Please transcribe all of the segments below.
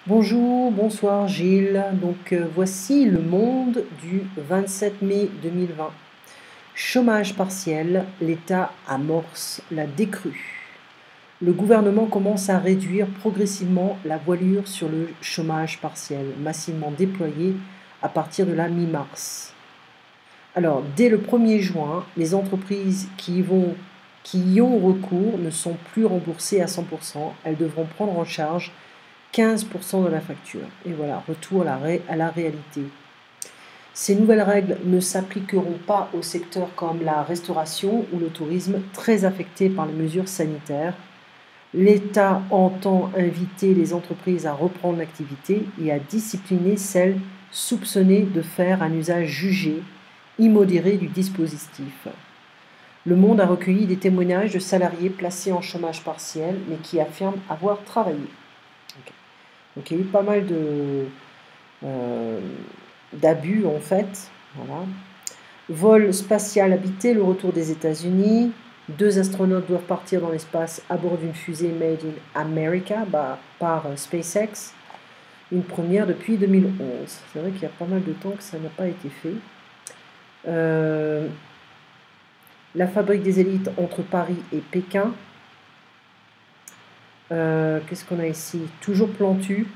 Bonjour, bonsoir Gilles. Voici le monde du 27 mai 2020. Chômage partiel, l'État amorce la décrue. Le gouvernement commence à réduire progressivement la voilure sur le chômage partiel, massivement déployé à partir de la mi-mars. Alors, dès le 1er juin, les entreprises qui y ont recours ne sont plus remboursées à 100%. Elles devront prendre en charge 15% de la facture. Et voilà, retour à la réalité. Ces nouvelles règles ne s'appliqueront pas aux secteurs comme la restauration ou le tourisme, très affectés par les mesures sanitaires. L'État entend inviter les entreprises à reprendre l'activité et à discipliner celles soupçonnées de faire un usage jugé, immodéré du dispositif. Le Monde a recueilli des témoignages de salariés placés en chômage partiel, mais qui affirment avoir travaillé. Donc il y a eu pas mal d'abus en fait. Voilà. Vol spatial habité, le retour des États-Unis. 2 astronautes doivent partir dans l'espace à bord d'une fusée Made in America par SpaceX. Une première depuis 2011. C'est vrai qu'il y a pas mal de temps que ça n'a pas été fait. La fabrique des élites entre Paris et Pékin. Qu'est-ce qu'on a ici? Toujours Plantu.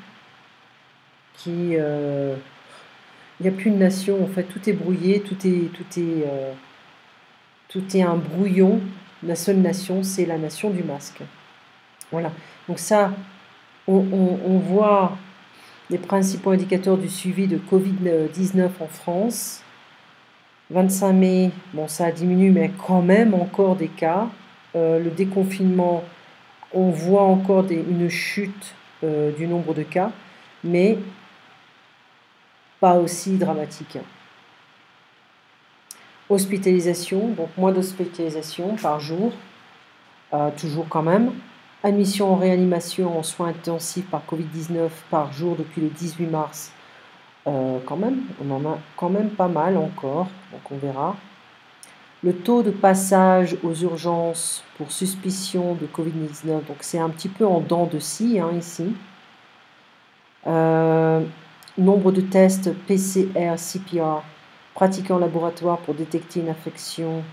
Il n'y a plus de nation, en fait, tout est brouillé, tout est un brouillon. La seule nation, c'est la nation du masque. Voilà. Donc ça, on voit les principaux indicateurs du suivi de Covid-19 en France. 25 mai, bon, ça a diminué, mais quand même encore des cas. Le déconfinement, on voit encore une chute du nombre de cas, mais pas aussi dramatique. Hospitalisation, donc moins d'hospitalisation par jour, toujours quand même. Admission en réanimation en soins intensifs par Covid-19 par jour depuis le 18 mars, quand même, on en a quand même pas mal encore, donc on verra. Le taux de passage aux urgences pour suspicion de Covid-19, donc c'est un petit peu en dents de scie ici. Nombre de tests PCR, CPR pratiqués en laboratoire pour détecter une infection.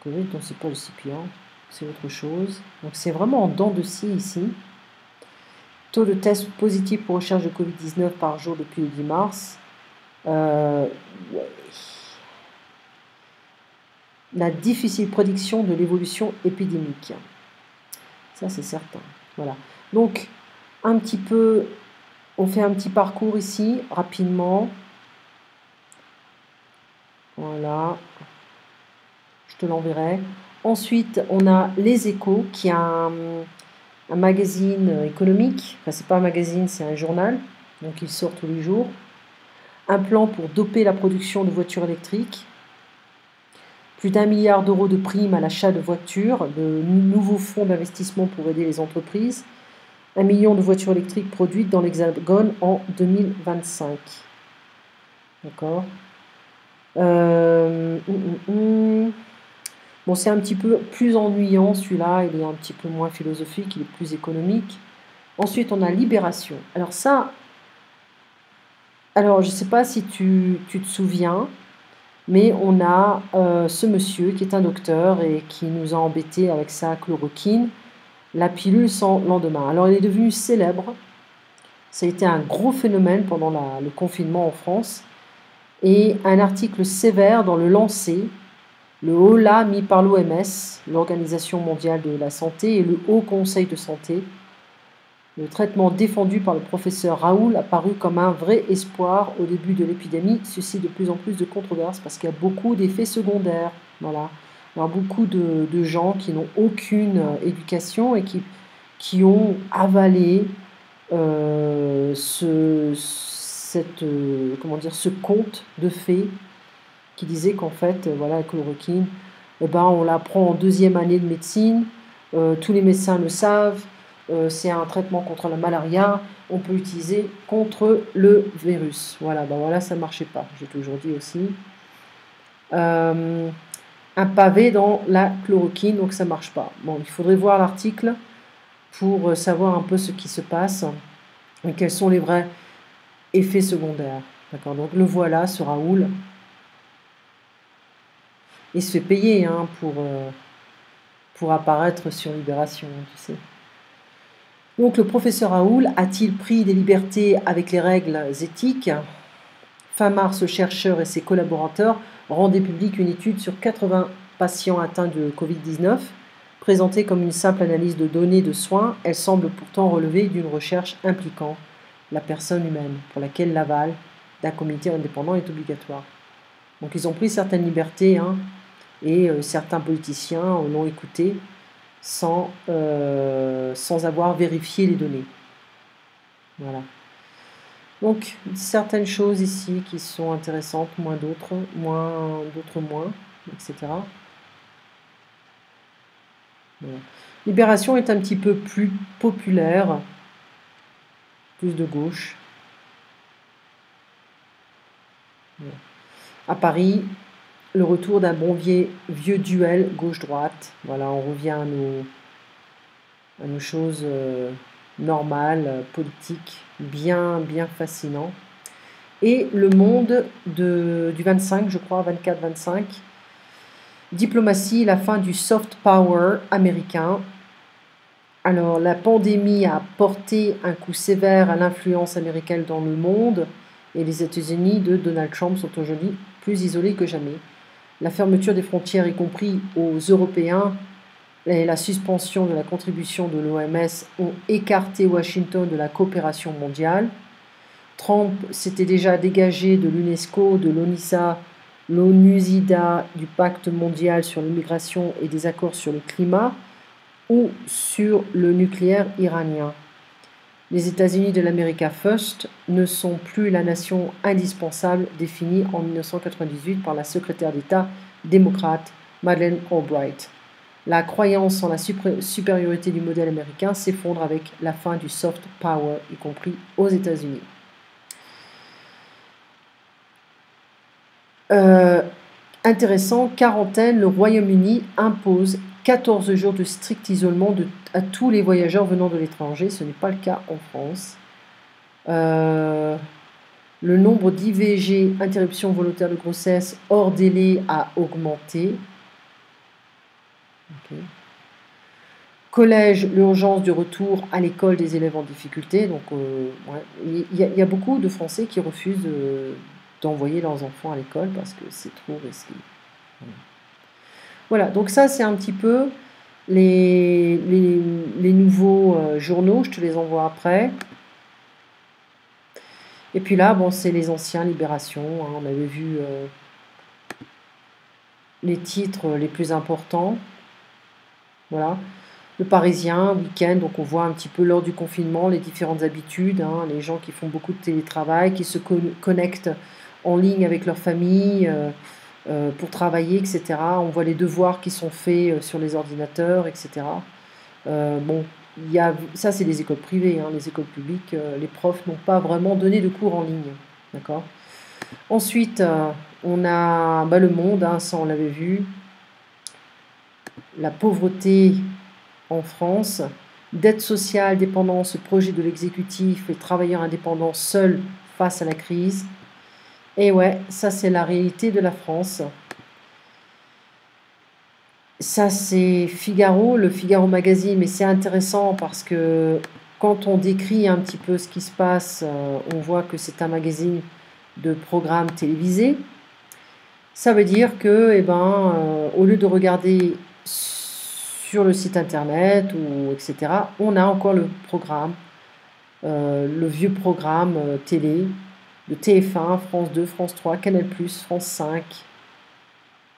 Donc c'est pas le CPR, c'est autre chose. Donc c'est vraiment en dents de scie ici. Taux de tests positifs pour recherche de Covid-19 par jour depuis le 10 mars. La difficile prédiction de l'évolution épidémique. Ça c'est certain. Voilà. Donc un petit peu, on fait un petit parcours ici, rapidement. Voilà. Je te l'enverrai. Ensuite, on a Les Échos, qui est un magazine économique. Enfin, c'est pas un magazine, c'est un journal. Donc, il sort tous les jours. Un plan pour doper la production de voitures électriques. Plus d'1 milliard d'euros de primes à l'achat de voitures. De nouveaux fonds d'investissement pour aider les entreprises. 1 million de voitures électriques produites dans l'Hexagone en 2025. D'accord. Bon, c'est un petit peu plus ennuyant celui-là, il est un petit peu moins philosophique, il est plus économique. Ensuite, on a Libération. Alors ça, je ne sais pas si tu te souviens, mais on a ce monsieur qui est un docteur et qui nous a embêtés avec sa chloroquine, la pilule sans lendemain. Alors, il est devenu célèbre. Ça a été un gros phénomène pendant le confinement en France. Et un article sévère dans le Lancet, le holà mis par l'OMS, l'Organisation mondiale de la santé, et le Haut Conseil de santé. Le traitement défendu par le professeur Raoul, apparu comme un vrai espoir au début de l'épidémie, suscite de plus en plus de controverses parce qu'il y a beaucoup d'effets secondaires. Voilà. Il y a beaucoup de gens qui n'ont aucune éducation et qui ont avalé ce conte de fées qui disait qu'en fait, voilà, la chloroquine, on la prend en 2e année de médecine, tous les médecins le savent, c'est un traitement contre la malaria, on peut l'utiliser contre le virus. Voilà, ça ne marchait pas, j'ai toujours dit aussi. Un pavé dans la chloroquine, donc ça ne marche pas. Bon, il faudrait voir l'article pour savoir un peu ce qui se passe. Et quels sont les vrais effets secondaires. D'accord. Donc le voilà, ce Raoul. Il se fait payer hein, pour apparaître sur Libération, tu sais. Donc le professeur Raoul a-t-il pris des libertés avec les règles éthiques? Fin mars, le chercheur et ses collaborateurs rendaient publique une étude sur 80 patients atteints de Covid-19. Présentée comme une simple analyse de données de soins, elle semble pourtant relever d'une recherche impliquant la personne humaine, pour laquelle l'aval d'un comité indépendant est obligatoire. Donc ils ont pris certaines libertés, hein, et certains politiciens l'ont écouté sans avoir vérifié les données. Voilà. Donc certaines choses ici qui sont intéressantes, moins d'autres moins, etc. Voilà. Libération est un petit peu plus populaire, plus de gauche. Voilà. À Paris, le retour d'un bon vieux duel gauche-droite. Voilà, on revient à nos choses normales, politiques, bien fascinant. Et Le Monde du 25, je crois, 24-25. Diplomatie, la fin du soft power américain. Alors, la pandémie a porté un coup sévère à l'influence américaine dans le monde et les États-Unis de Donald Trump sont aujourd'hui plus isolés que jamais. La fermeture des frontières, y compris aux Européens, et la suspension de la contribution de l'OMS ont écarté Washington de la coopération mondiale. Trump s'était déjà dégagé de l'UNESCO, de l'ONUSIDA, du pacte mondial sur l'immigration et des accords sur le climat ou sur le nucléaire iranien. Les États-Unis de l'America First ne sont plus la nation indispensable définie en 1998 par la secrétaire d'État démocrate Madeleine Albright. La croyance en la supériorité du modèle américain s'effondre avec la fin du soft power, y compris aux États-Unis. Intéressant, quarantaine, le Royaume-Uni impose 14 jours de strict isolement à tous les voyageurs venant de l'étranger. Ce n'est pas le cas en France. Le nombre d'IVG, interruptions volontaires de grossesse, hors délai a augmenté. Okay. Collège, l'urgence du retour à l'école des élèves en difficulté. Donc, il y a beaucoup de Français qui refusent d'envoyer leurs enfants à l'école parce que c'est trop risqué. Voilà, donc ça c'est un petit peu les nouveaux journaux, je te les envoie après. Et puis là, bon, c'est les anciens Libération, hein, on avait vu les titres les plus importants. Voilà. Le Parisien, week-end, donc on voit un petit peu lors du confinement les différentes habitudes, hein, les gens qui font beaucoup de télétravail, qui se connectent en ligne avec leur famille pour travailler, etc. On voit les devoirs qui sont faits sur les ordinateurs, etc. Bon, ça c'est les écoles privées, hein, les écoles publiques, les profs n'ont pas vraiment donné de cours en ligne. D'accord. Ensuite, on a Le Monde, hein, ça on l'avait vu. La pauvreté en France, dette sociale, dépendance, projet de l'exécutif, les travailleurs indépendants seuls face à la crise. Et ouais, ça c'est la réalité de la France. Ça c'est Figaro, le Figaro Magazine, mais c'est intéressant parce que quand on décrit un petit peu ce qui se passe, on voit que c'est un magazine de programmes télévisés. Ça veut dire que, au lieu de regarder sur le site internet ou etc., on a encore le programme, le vieux programme télé de TF1, France 2, France 3, Canal+, France 5,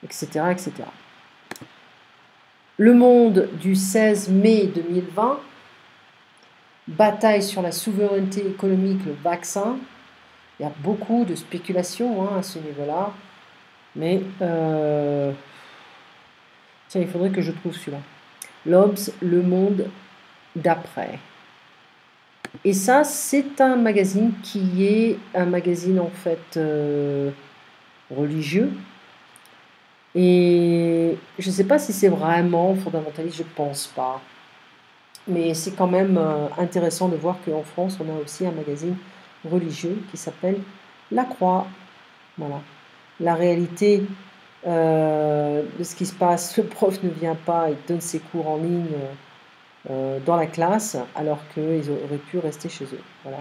etc., etc. Le Monde du 16 mai 2020, bataille sur la souveraineté économique, le vaccin. Il y a beaucoup de spéculation à ce niveau-là, mais tiens, il faudrait que je trouve celui-là. L'Obs, Le Monde d'après. Et ça, c'est un magazine qui est un magazine en fait religieux. Et je ne sais pas si c'est vraiment fondamentaliste, je ne pense pas. Mais c'est quand même intéressant de voir qu'en France, on a aussi un magazine religieux qui s'appelle La Croix. Voilà. La réalité de ce qui se passe, le prof ne vient pas et donne ses cours en ligne dans la classe, alors qu'ils auraient pu rester chez eux. Voilà.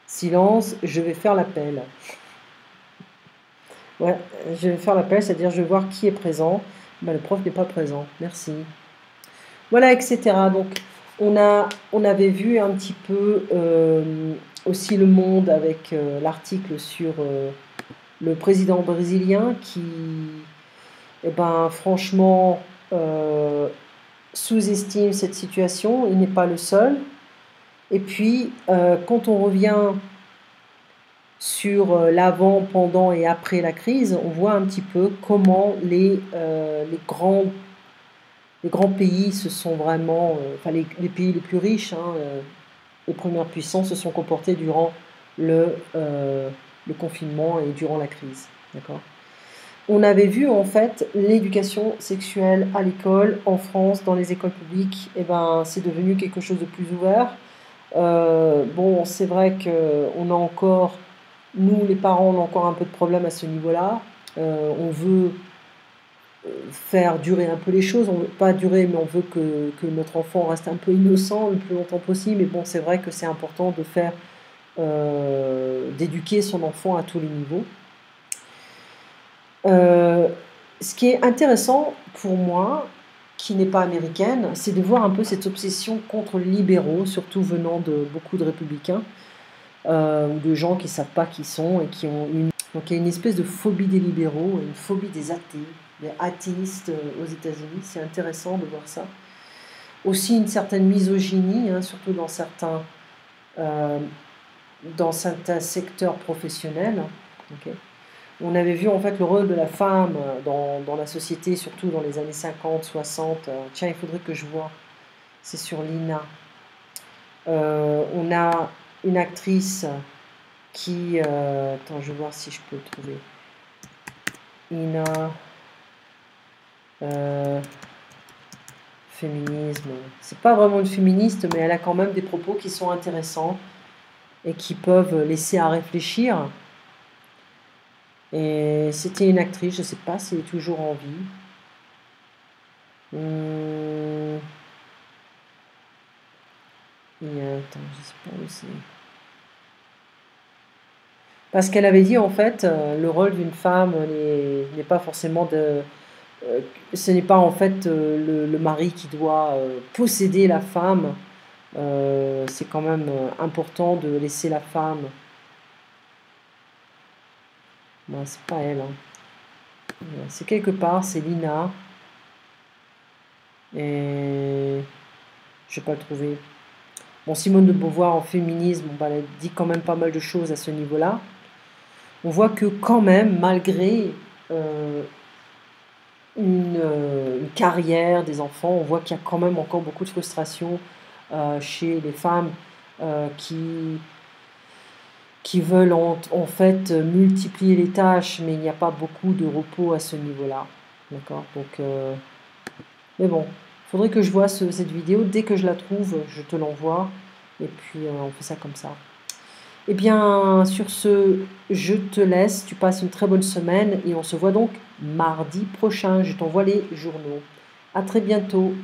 Silence, je vais faire l'appel. Ouais, je vais faire l'appel, c'est-à-dire je vais voir qui est présent. Ben, le prof n'est pas présent. Merci. Voilà, etc. Donc, on avait vu un petit peu aussi Le Monde avec l'article sur le président brésilien qui, eh ben, franchement, sous-estime cette situation. Il n'est pas le seul. Et puis, quand on revient sur l'avant, pendant et après la crise, on voit un petit peu comment les grands pays se sont vraiment, enfin les pays les plus riches, hein, les premières puissances se sont comportés durant le confinement et durant la crise. D'accord ? On avait vu en fait l'éducation sexuelle à l'école, en France, dans les écoles publiques, et ben, c'est devenu quelque chose de plus ouvert. Bon, c'est vrai qu'on a encore, nous les parents, on a encore un peu de problème à ce niveau-là. On veut faire durer un peu les choses, on veut pas durer, mais on veut que notre enfant reste un peu innocent le plus longtemps possible. Mais bon, c'est vrai que c'est important de faire, d'éduquer son enfant à tous les niveaux. Ce qui est intéressant pour moi, qui n'est pas américaine, c'est de voir un peu cette obsession contre les libéraux, surtout venant de beaucoup de républicains, ou de gens qui ne savent pas qui sont et qui ont une... Donc il y a une espèce de phobie des libéraux, une phobie des athées, des athéistes aux États-Unis. C'est intéressant de voir ça. Aussi une certaine misogynie, hein, surtout dans certains secteurs professionnels. Okay. On avait vu en fait le rôle de la femme dans la société, surtout dans les années 50, 60. Tiens, il faudrait que je vois. C'est sur l'INA. On a une actrice qui... attends, je vais voir si je peux le trouver. INA... féminisme. C'est pas vraiment une féministe, mais elle a quand même des propos qui sont intéressants et qui peuvent laisser à réfléchir. Et c'était une actrice, je ne sais pas si elle est toujours en vie. Attends, je ne sais pas où c'est. Parce qu'elle avait dit en fait, le rôle d'une femme n'est pas forcément de... ce n'est pas en fait le mari qui doit posséder la femme. C'est quand même important de laisser la femme. Non, c'est pas elle. Hein. C'est quelque part, c'est Lina. Et je vais pas le trouver. Bon, Simone de Beauvoir en féminisme, elle dit quand même pas mal de choses à ce niveau-là. On voit que quand même, malgré une carrière des enfants, on voit qu'il y a quand même encore beaucoup de frustration chez les femmes qui veulent en fait multiplier les tâches, mais il n'y a pas beaucoup de repos à ce niveau-là. D'accord ? Donc, mais bon, il faudrait que je vois cette vidéo. Dès que je la trouve, je te l'envoie. Et puis, on fait ça comme ça. Eh bien, sur ce, je te laisse. Tu passes une très bonne semaine. Et on se voit donc mardi prochain. Je t'envoie les journaux. À très bientôt.